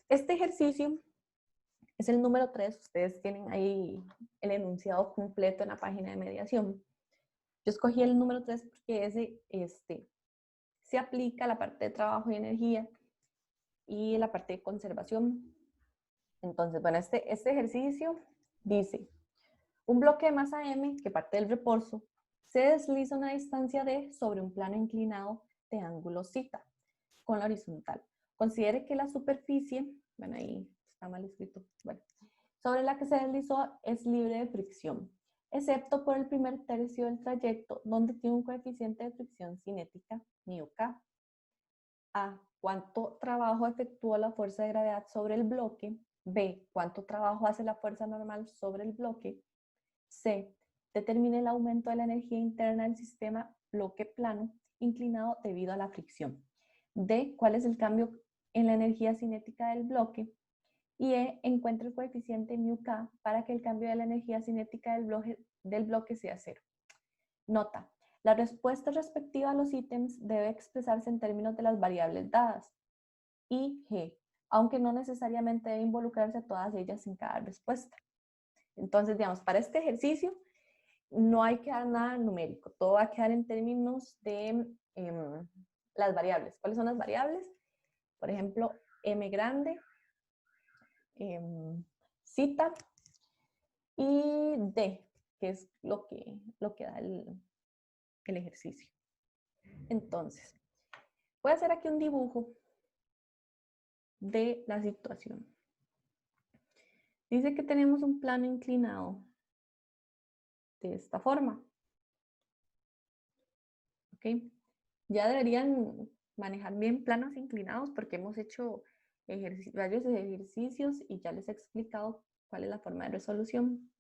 Este ejercicio es el número 3. Ustedes tienen ahí el enunciado completo en la página de mediación. Yo escogí el número 3 porque ese se aplica a la parte de trabajo y energía y la parte de conservación. Entonces, bueno, este ejercicio dice, un bloque de masa M que parte del reposo se desliza a una distancia D sobre un plano inclinado de ángulo θ con la horizontal. Considere que la superficie, bueno, ahí está mal escrito, bueno, sobre la que se deslizó es libre de fricción, excepto por el primer tercio del trayecto, donde tiene un coeficiente de fricción cinética, μk. A, cuánto trabajo efectuó la fuerza de gravedad sobre el bloque. B, cuánto trabajo hace la fuerza normal sobre el bloque. C, determine el aumento de la energía interna del sistema bloque plano inclinado debido a la fricción. D, cuál es el cambio en la energía cinética del bloque. Y E, encuentre el coeficiente μk para que el cambio de la energía cinética del bloque sea cero. Nota, la respuesta respectiva a los ítems debe expresarse en términos de las variables dadas. Y G, aunque no necesariamente debe involucrarse a todas ellas en cada respuesta. Entonces, digamos, para este ejercicio no hay que dar nada numérico, todo va a quedar en términos de las variables. ¿Cuáles son las variables? Por ejemplo, M grande, zeta y D, que es lo que da el ejercicio. Entonces, voy a hacer aquí un dibujo de la situación. Dice que tenemos un plano inclinado de esta forma. ¿Ok? Ya deberían manejar bien planos inclinados porque hemos hecho varios ejercicios y ya les he explicado cuál es la forma de resolución.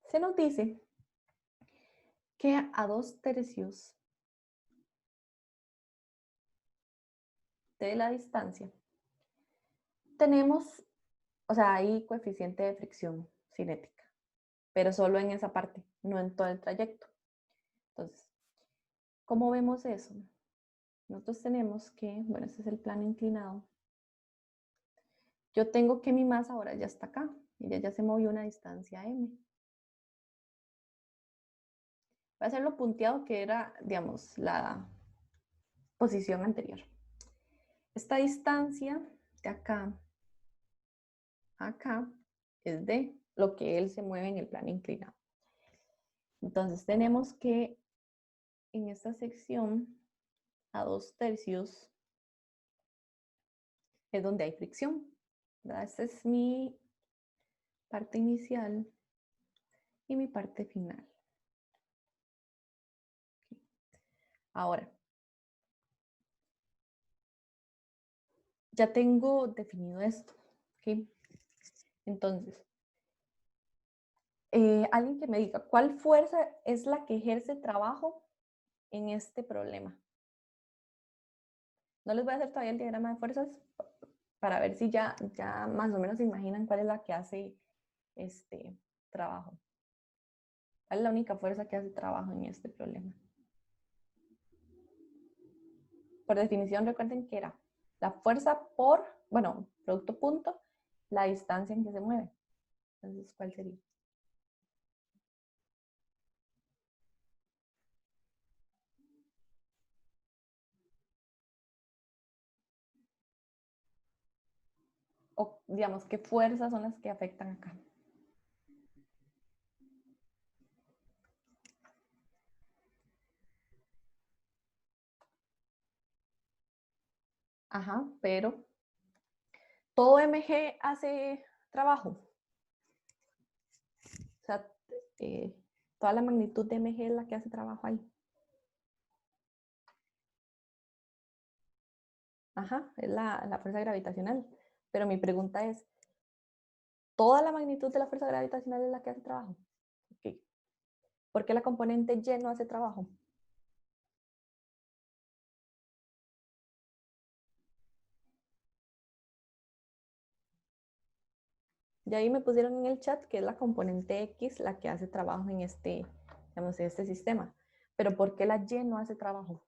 Se nos dice que a 2/3 de la distancia tenemos, o sea, hay coeficiente de fricción cinética, pero solo en esa parte, no en todo el trayecto. Entonces, ¿cómo vemos eso? Nosotros tenemos que, bueno, este es el plano inclinado. Yo tengo que mi masa ahora ya está acá, y ya se movió una distancia m. Voy a hacerlo punteado, que era, digamos, la posición anterior. Esta distancia de acá a acá es de lo que él se mueve en el plano inclinado. Entonces tenemos que en esta sección a 2/3 es donde hay fricción, ¿verdad? Esta es mi parte inicial y mi parte final. Ahora, ya tengo definido esto, ¿ok? Entonces, alguien que me diga, ¿cuál fuerza es la que ejerce trabajo en este problema? No les voy a hacer todavía el diagrama de fuerzas para ver si ya más o menos se imaginan cuál es la que hace este trabajo. ¿Cuál es la única fuerza que hace trabajo en este problema? Por definición, recuerden que era la fuerza por, bueno, producto punto, la distancia en que se mueve. Entonces, ¿cuál sería? O digamos, ¿qué fuerzas son las que afectan acá? Ajá, pero todo mg hace trabajo. O sea, toda la magnitud de mg es la que hace trabajo ahí. Ajá, es la fuerza gravitacional. Pero mi pregunta es, ¿toda la magnitud de la fuerza gravitacional es la que hace trabajo? Okay. ¿Por qué la componente Y no hace trabajo? Y ahí me pusieron en el chat que es la componente X la que hace trabajo en digamos, en este sistema. Pero ¿por qué la Y no hace trabajo?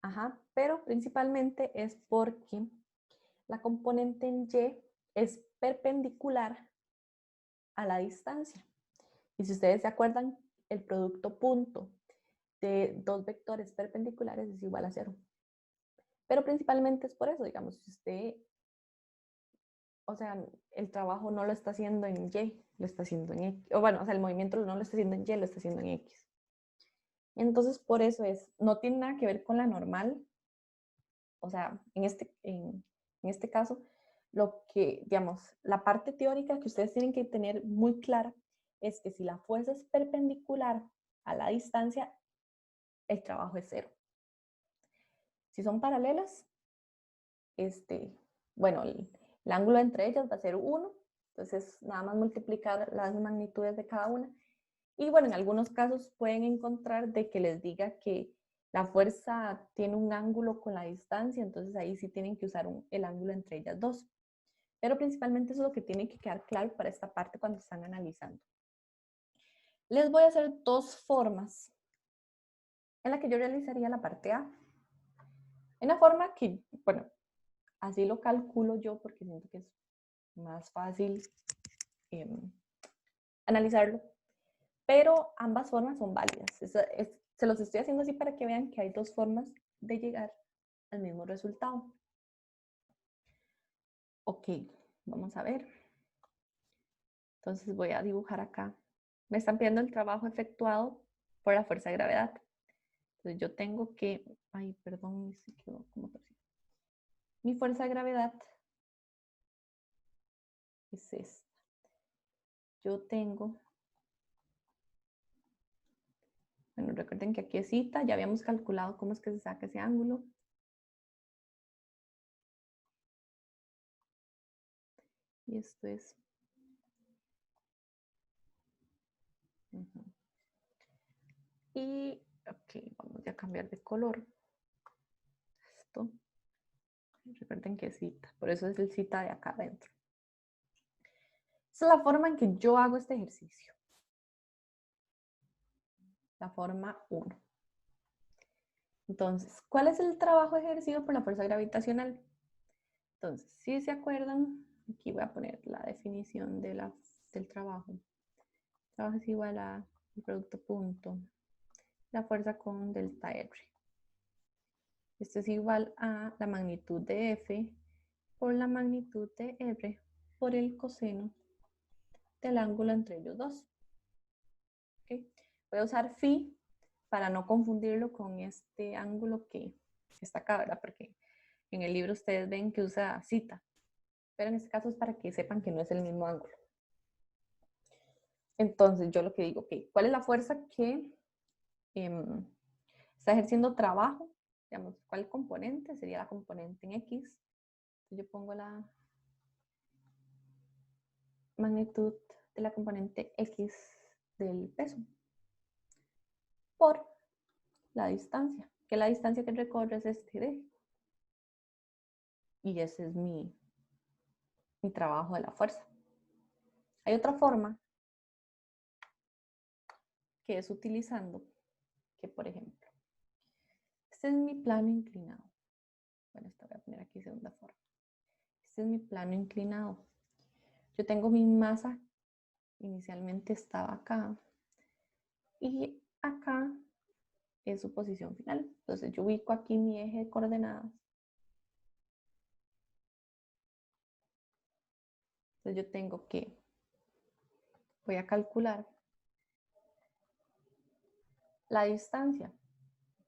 Ajá, pero principalmente es porque la componente en Y es perpendicular a la distancia. Y si ustedes se acuerdan, el producto punto de dos vectores perpendiculares es igual a 0. Pero principalmente es por eso, digamos, si usted, o sea, el trabajo no lo está haciendo en Y, lo está haciendo en X. O bueno, o sea, el movimiento no lo está haciendo en Y, lo está haciendo en X. Entonces, por eso no tiene nada que ver con la normal. O sea, en este caso, lo que, digamos, la parte teórica que ustedes tienen que tener muy clara es que si la fuerza es perpendicular a la distancia, el trabajo es 0. Si son paralelas, bueno, el ángulo entre ellas va a ser 1, entonces nada más multiplicar las magnitudes de cada una. Y bueno, en algunos casos pueden encontrar de que les diga que la fuerza tiene un ángulo con la distancia, entonces ahí sí tienen que usar el ángulo entre ellas dos. Pero principalmente eso es lo que tiene que quedar claro para esta parte cuando están analizando. Les voy a hacer dos formas en la que yo realizaría la parte A. Una forma que, bueno, así lo calculo yo porque siento que es más fácil analizarlo, pero ambas formas son válidas. Se los estoy haciendo así para que vean que hay dos formas de llegar al mismo resultado. Ok, vamos a ver. Entonces voy a dibujar acá. Me están pidiendo el trabajo efectuado por la fuerza de gravedad. Entonces yo tengo que, ay, perdón, se quedó como torcido. Mi fuerza de gravedad es esta. Yo tengo, bueno, recuerden que aquí es cita, ya habíamos calculado cómo es que se saca ese ángulo. Y esto es. Y, ok, vamos a cambiar de color. Esto. Recuerden que es cita, por eso es el cita de acá adentro. Esa es la forma en que yo hago este ejercicio. La forma 1. Entonces, ¿cuál es el trabajo ejercido por la fuerza gravitacional? Entonces, si se acuerdan, aquí voy a poner la definición del trabajo. El trabajo es igual a el producto punto, la fuerza con delta R. Esto es igual a la magnitud de F por la magnitud de R por el coseno del ángulo entre ellos dos. ¿Okay? Voy a usar phi para no confundirlo con este ángulo que está acá, ¿verdad? Porque en el libro ustedes ven que usa cita, pero en este caso es para que sepan que no es el mismo ángulo. Entonces yo lo que digo, okay, ¿cuál es la fuerza que está ejerciendo trabajo? Digamos, ¿cuál componente? Sería la componente en X. Yo pongo la magnitud de la componente X del peso por la distancia, que la distancia que recorre es este D. Y ese es mi trabajo de la fuerza. Hay otra forma que es utilizando que, por ejemplo, este es mi plano inclinado. Bueno, esto voy a poner aquí segunda forma. Este es mi plano inclinado. Yo tengo mi masa, inicialmente estaba acá, y acá es su posición final. Entonces yo ubico aquí mi eje de coordenadas. Entonces yo tengo que, voy a calcular la distancia.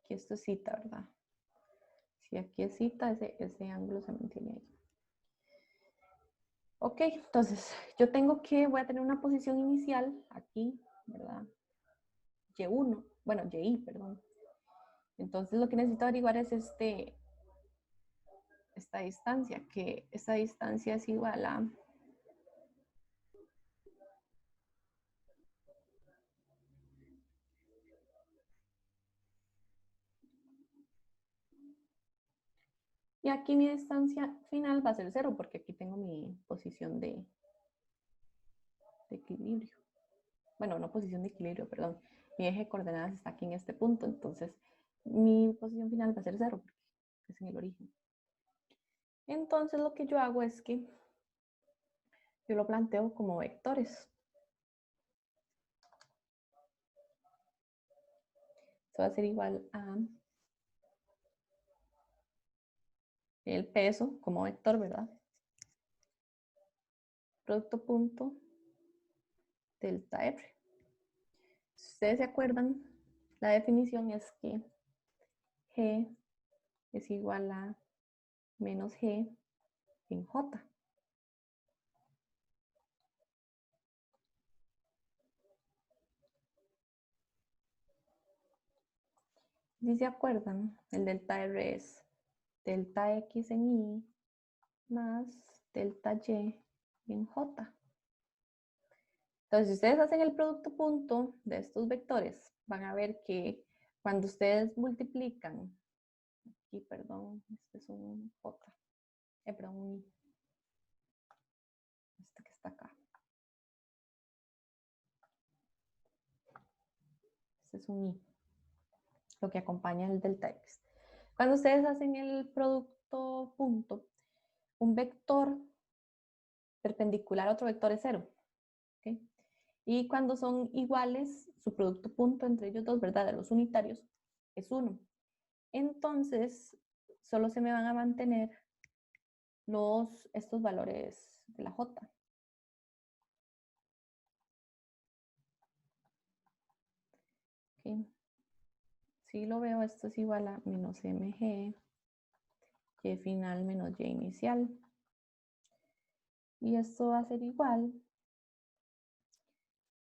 Aquí esto es cita, ¿verdad? Si aquí es cita, ese ángulo se mantiene ahí. Ok, entonces yo tengo que, voy a tener una posición inicial aquí, ¿verdad? Y1, bueno, Y, perdón. Entonces lo que necesito averiguar es esta distancia, que esta distancia es igual a y aquí mi distancia final va a ser 0 porque aquí tengo mi posición de equilibrio. Bueno, no posición de equilibrio, perdón. Mi eje de coordenadas está aquí en este punto, entonces mi posición final va a ser 0, porque es en el origen. Entonces lo que yo hago es que yo lo planteo como vectores. Esto va a ser igual a el peso como vector, ¿verdad? Producto punto delta R. Si ustedes se acuerdan, la definición es que G es igual a menos G en J. Si se acuerdan, el delta R es delta X en Y más delta Y en J. Entonces, si ustedes hacen el producto punto de estos vectores, van a ver que cuando ustedes multiplican, aquí, perdón, este es un J, perdón, un I, este que está acá. Este es un I, lo que acompaña el delta X. Cuando ustedes hacen el producto punto, un vector perpendicular a otro vector es 0. ¿Okay? Y cuando son iguales, su producto punto entre ellos dos, ¿verdad? De los unitarios, es 1. Entonces, solo se me van a mantener estos valores de la J. ¿Okay? Si lo veo, esto es igual a menos mg, y final menos y inicial. Y esto va a ser igual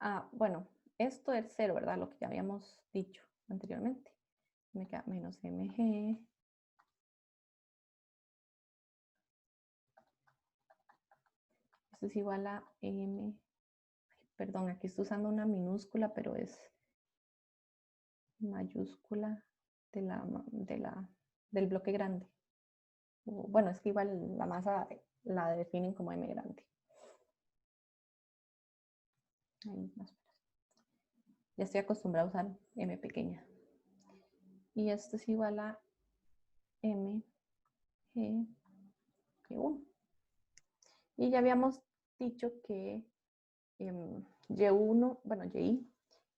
a, bueno, esto es 0, ¿verdad? Lo que ya habíamos dicho anteriormente. Me queda menos mg. Esto es igual a m. Perdón, aquí estoy usando una minúscula, pero es mayúscula del bloque grande. Bueno, es que igual la masa la definen como m grande. Ahí, más o menos. Ya estoy acostumbrada a usar m pequeña. Y esto es igual a m g 1. Y ya habíamos dicho que y1, bueno, y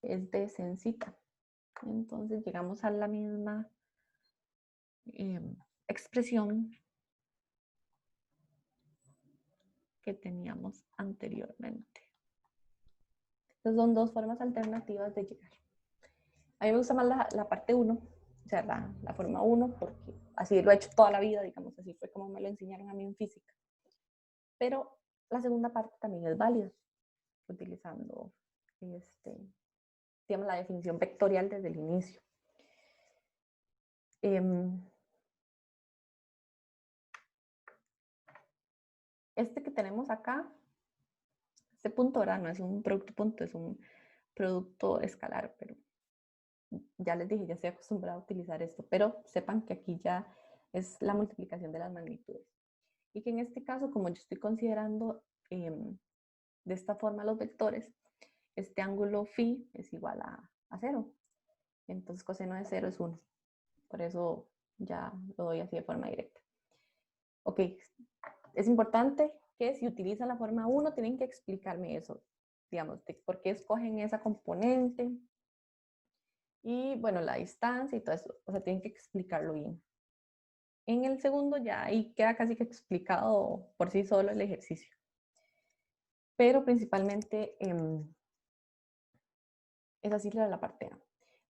es de sensita. Entonces llegamos a la misma expresión que teníamos anteriormente. Entonces son dos formas alternativas de llegar. A mí me gusta más la parte 1, o sea, la forma 1, porque así lo he hecho toda la vida, digamos, así fue como me lo enseñaron a mí en física. Pero la segunda parte también es válida, utilizando digamos, la definición vectorial desde el inicio. Este que tenemos acá, este punto, ¿verdad? No es un producto punto, es un producto escalar, pero ya les dije, ya estoy acostumbrada a utilizar esto, pero sepan que aquí ya es la multiplicación de las magnitudes. Y que en este caso, como yo estoy considerando de esta forma los vectores, este ángulo phi es igual a 0. Entonces coseno de 0 es 1. Por eso ya lo doy así de forma directa. Ok, es importante que si utilizan la forma 1 tienen que explicarme eso, digamos, de por qué escogen esa componente y bueno, la distancia y todo eso, o sea, tienen que explicarlo bien. En el segundo ya ahí queda casi que explicado por sí solo el ejercicio. Pero principalmente es así la parte A.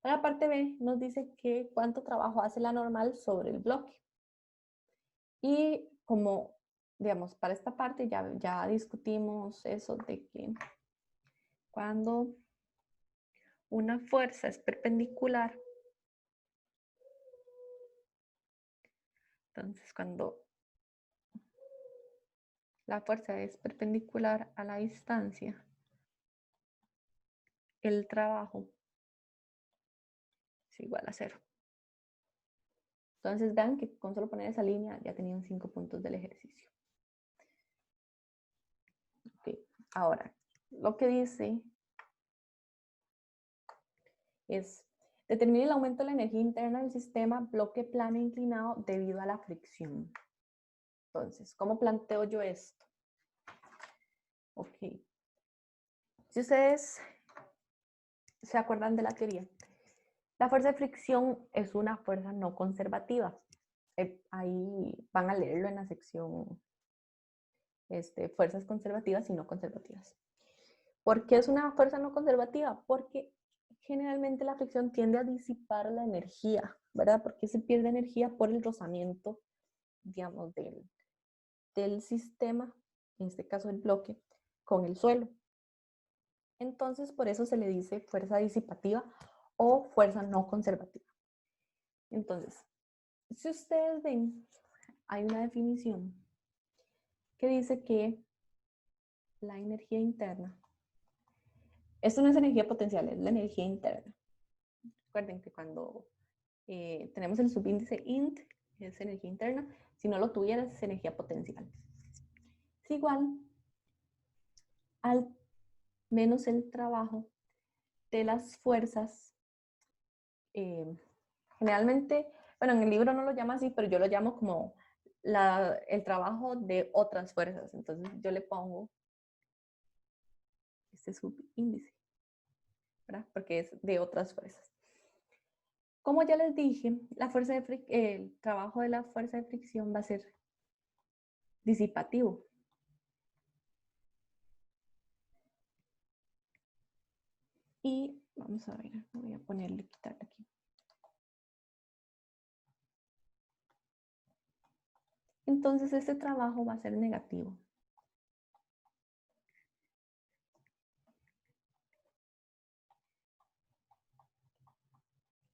La parte B nos dice que cuánto trabajo hace la normal sobre el bloque. Y como, digamos, para esta parte ya discutimos eso de que cuando una fuerza es perpendicular, entonces cuando la fuerza es perpendicular a la distancia, el trabajo es igual a 0. Entonces vean que con solo poner esa línea ya tenían 5 puntos del ejercicio. Okay. Ahora, lo que dice es, Determine el aumento de la energía interna del sistema bloque plano inclinado debido a la fricción. Entonces, ¿cómo planteo yo esto? Ok. Si ustedes se acuerdan de la teoría, la fuerza de fricción es una fuerza no conservativa. Ahí van a leerlo en la sección fuerzas conservativas y no conservativas. ¿Por qué es una fuerza no conservativa? Porque generalmente la fricción tiende a disipar la energía, ¿verdad? Porque se pierde energía por el rozamiento, digamos, del sistema, en este caso el bloque, con el suelo. Entonces, por eso se le dice fuerza disipativa o fuerza no conservativa. Entonces, si ustedes ven, hay una definición que dice que la energía interna, esto no es energía potencial, es la energía interna. Recuerden que cuando tenemos el subíndice int, es energía interna, si no lo tuvieras es energía potencial. Es igual al menos el trabajo de las fuerzas. Generalmente, bueno, en el libro no lo llama así, pero yo lo llamo como el trabajo de otras fuerzas. Entonces yo le pongo este subíndice, ¿verdad? Porque es de otras fuerzas. Como ya les dije, el trabajo de la fuerza de fricción va a ser disipativo. Y vamos a ver, voy a ponerle quitar aquí. Entonces este trabajo va a ser negativo.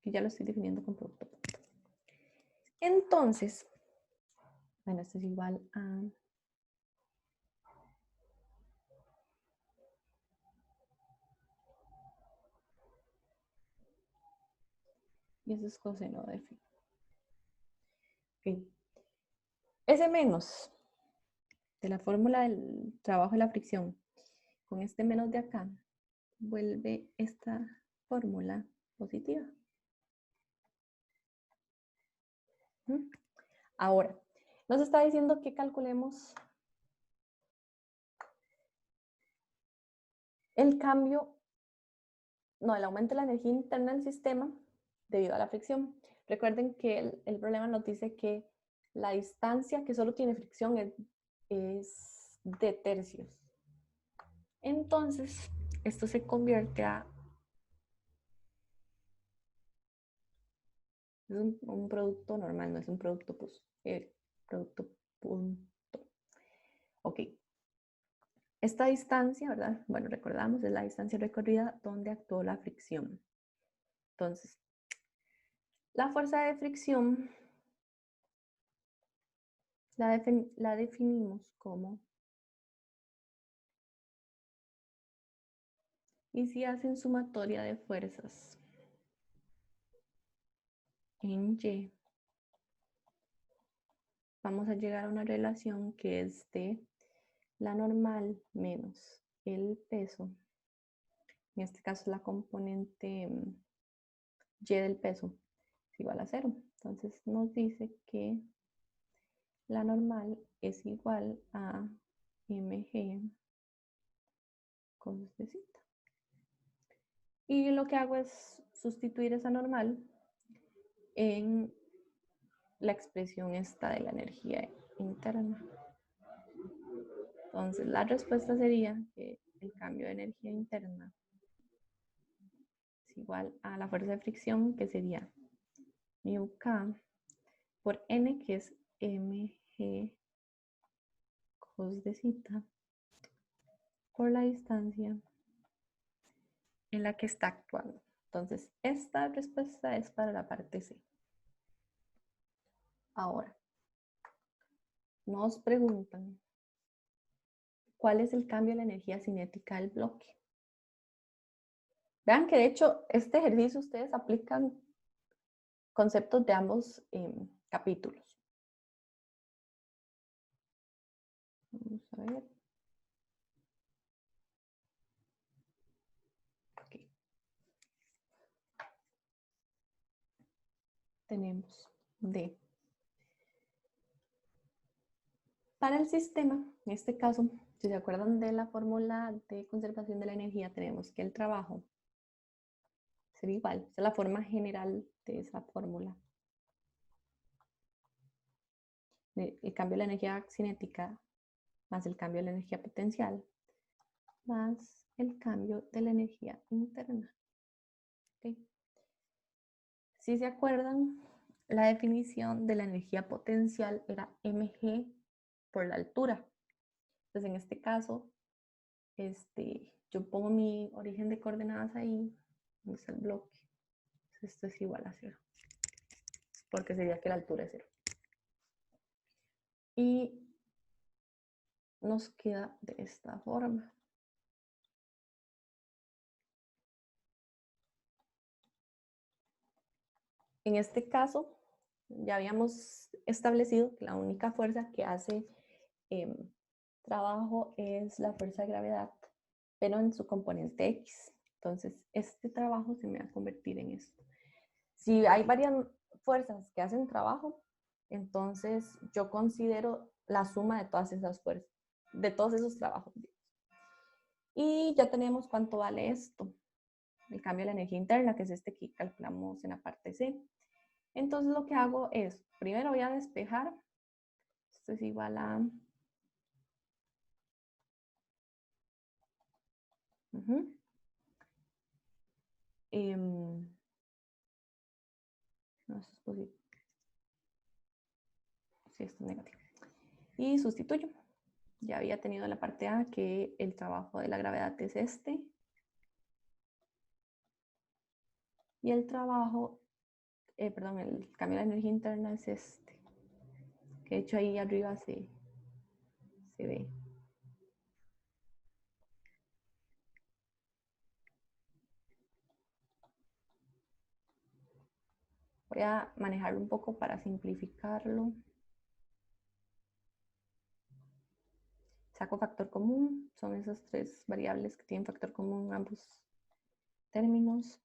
Que ya lo estoy definiendo con producto. Entonces, bueno, esto es igual a y eso es coseno de phi. Okay. Ese menos de la fórmula del trabajo de la fricción con este menos de acá vuelve esta fórmula positiva. Ahora, nos está diciendo que calculemos el cambio, no, el aumento de la energía interna del sistema debido a la fricción. Recuerden que el problema nos dice que la distancia que solo tiene fricción es de tercios. Entonces, esto se convierte a es un producto normal, no es un producto producto punto. Ok. Esta distancia, ¿verdad? Bueno, recordamos, es la distancia recorrida donde actuó la fricción. Entonces, la fuerza de fricción la definimos como, y si hacen sumatoria de fuerzas en Y, vamos a llegar a una relación que es de la normal menos el peso, en este caso la componente Y del peso es igual a 0. Entonces nos dice que la normal es igual a mg cos de zeta. Y lo que hago es sustituir esa normal en la expresión esta de la energía interna. Entonces la respuesta sería que el cambio de energía interna es igual a la fuerza de fricción, que sería mu k por n, que es mg cos de zeta, por la distancia en la que está actuando. Entonces, esta respuesta es para la parte C. Ahora, nos preguntan, ¿cuál es el cambio de la energía cinética del bloque? Vean que de hecho, este ejercicio ustedes aplican conceptos de ambos capítulos. Vamos a ver. Okay. tenemos D. Para el sistema, en este caso, si se acuerdan de la fórmula de conservación de la energía, tenemos que el trabajo será igual. Esa es la forma general de esa fórmula. El cambio de la energía cinética más el cambio de la energía potencial más el cambio de la energía interna. ¿Okay? Si se acuerdan, la definición de la energía potencial era mg por la altura. Entonces, en este caso, yo pongo mi origen de coordenadas ahí, donde está el bloque. Entonces, esto es igual a 0, porque sería que la altura es 0. Y nos queda de esta forma. En este caso, ya habíamos establecido que la única fuerza que hace trabajo es la fuerza de gravedad, pero en su componente X. Entonces, este trabajo se me va a convertir en esto. Si hay varias fuerzas que hacen trabajo, entonces yo considero la suma de todas esas fuerzas, de todos esos trabajos. Y ya tenemos cuánto vale esto. El cambio de la energía interna, que es este que calculamos en la parte C. Entonces lo que hago es, primero voy a despejar. Esto es igual a... no, esto es positivo. Sí, esto es negativo. Y sustituyo. Ya había tenido en la parte A que el trabajo de la gravedad es este. Y el trabajo, perdón, el cambio de la energía interna es este. Que de hecho ahí arriba se ve. Voy a manejarlo un poco para simplificarlo. Saco factor común. Son esas tres variables que tienen factor común ambos términos.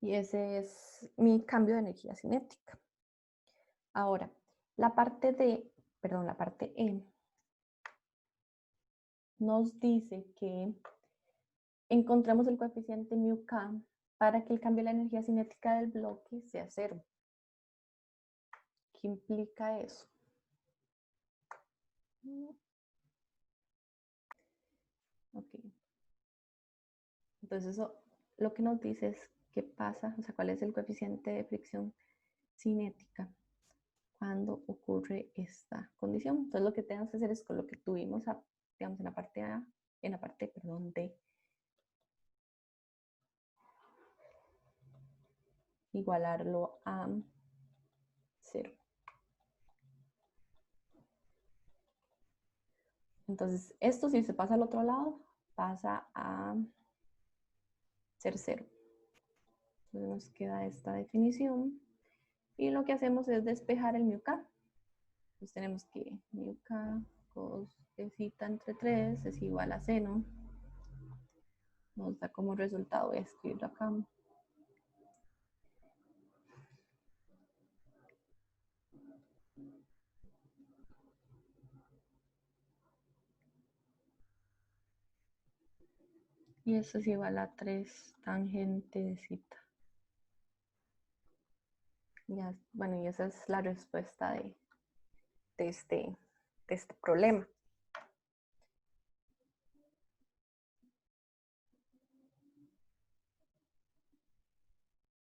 Y ese es mi cambio de energía cinética. Ahora, la parte E nos dice que encontramos el coeficiente μk para que el cambio de la energía cinética del bloque sea 0. ¿Qué implica eso? Ok. Entonces eso lo que nos dice es qué pasa, o sea, cuál es el coeficiente de fricción cinética cuando ocurre esta condición. Entonces lo que tenemos que hacer es con lo que tuvimos, digamos, en la parte A, en la parte, perdón, D, igualarlo a 0. Entonces, esto si se pasa al otro lado, pasa a ser 0. Entonces nos queda esta definición. Y lo que hacemos es despejar el μk. Entonces tenemos que μk cos de θ entre 3 es igual a seno. Nos da como resultado, voy a escribirlo acá. Y eso es igual a 3 tangente de θ. Ya, bueno, y esa es la respuesta de este problema.